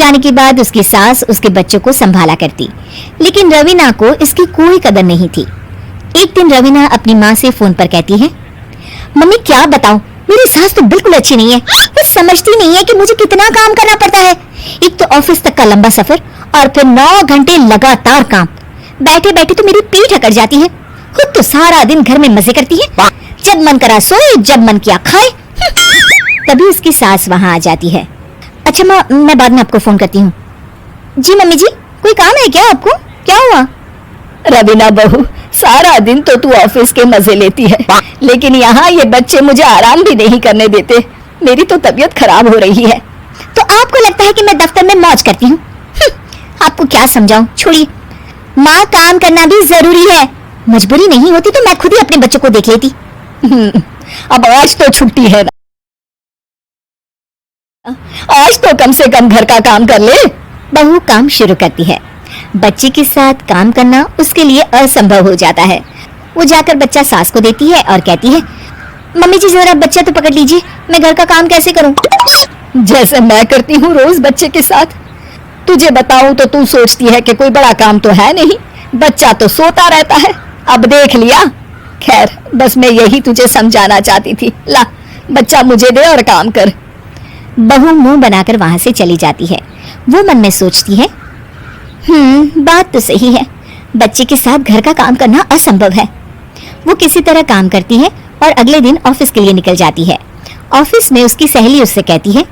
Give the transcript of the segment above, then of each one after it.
जाने के बाद उसकी सास उसके बच्चों को संभाला करती, लेकिन रवीना को इसकी कोई कदर नहीं थी। एक दिन रवीना अपनी माँ से फोन पर कहती है, मम्मी क्या बताऊं, मेरी सास तो बिल्कुल अच्छी नहीं है। वो समझती नहीं है कि मुझे कितना काम करना पड़ता है। एक तो ऑफिस तक का लंबा सफर और फिर 9 घंटे लगातार काम। बैठे बैठे तो मेरी पीठ अकड़ जाती है। खुद तो सारा दिन घर में मजे करती है, जब मन करा सोए, जब मन किया खाए। तभी उसकी सास वहाँ आ जाती है। अच्छा माँ, मैं बाद में आपको फोन करती हूँ। जी मम्मी जी, कोई काम है क्या आपको? क्या हुआ? रवीना बहू, सारा दिन तो तू ऑफिस के मजे लेती है, लेकिन यहाँ ये बच्चे मुझे आराम भी नहीं करने देते। मेरी तो तबीयत खराब हो रही है। तो आपको लगता है कि मैं दफ्तर में मौज करती हूँ? आपको क्या समझाऊं, छोड़िए। माँ, काम करना भी जरूरी है। मजबूरी नहीं होती तो मैं खुद ही अपने बच्चों को देख लेती। अब आज तो छुट्टी है ना, आज तो कम से कम घर का काम कर ले। बहू काम शुरू करती है। बच्चे के साथ काम करना उसके लिए असंभव हो जाता है। वो जाकर बच्चा सास को देती है और कहती है, मम्मी जी जरा बच्चा तो पकड़ लीजिए, मैं घर का काम कैसे करूं? जैसे मैं करती हूँ रोज बच्चे के साथ। तुझे बताऊं तो तू सोचती है कि कोई बड़ा काम तो है नहीं, बच्चा तो सोता रहता है। अब देख लिया। खैर, बस मैं यही तुझे समझाना चाहती थी। ला, बच्चा मुझे दे और काम कर। बहू मुंह बनाकर वहां से चली जाती है। वो मन में सोचती है, बात तो सही है, बच्चे के साथ घर का काम करना असंभव है। वो किसी तरह काम करती है और अगले दिन ऑफिस के लिए निकल जाती है। ऑफिस में उसकी सहेली उससे कहती है,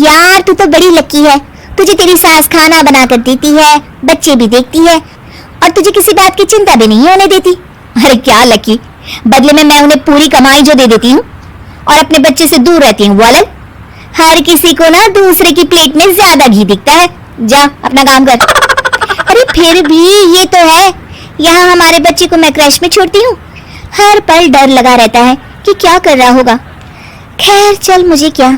यार तू तो बड़ी लकी है, तुझे तेरी सास खाना बना कर देती है, बच्चे भी देखती है और तुझे किसी बात की चिंता भी नहीं होने देती। अरे क्या लकी, बदले में मैं उन्हें पूरी कमाई जो दे देती हूँ और अपने बच्चे से दूर रहती हूँ। वो अलग, हर किसी को ना दूसरे की प्लेट में ज्यादा घी दिखता है। जा अपना काम कर। अरे फिर भी ये तो है, यहाँ हमारे बच्चे को मैं क्रैश में छोड़ती हूँ, हर पल डर लगा रहता है कि क्या कर रहा होगा। खैर चल, मुझे क्या।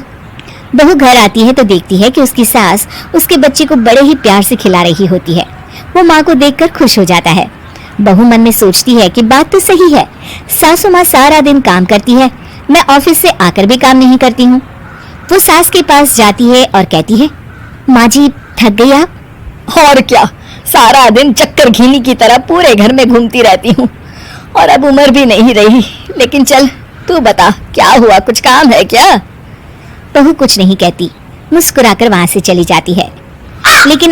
बहू घर आती है तो देखती है कि उसकी सास उसके बच्चे को बड़े ही प्यार से खिला रही होती है। वो माँ को देखकर खुश हो जाता है। बहू मन में सोचती है कि बात तो सही है, सासू माँ सारा दिन काम करती है, मैं ऑफिस से आकर भी काम नहीं करती हूँ। वो सास के पास जाती है और कहती है, माँ जी थक गई आप? और क्या, सारा दिन चक्कर घीनी की तरह पूरे घर में घूमती रहती हूँ और अब उम्र भी नहीं रही। लेकिन चल तू बता, क्या हुआ, कुछ काम है क्या? बहू कुछ नहीं कहती, मुस्कुराकर वहां से चली जाती है। लेकिन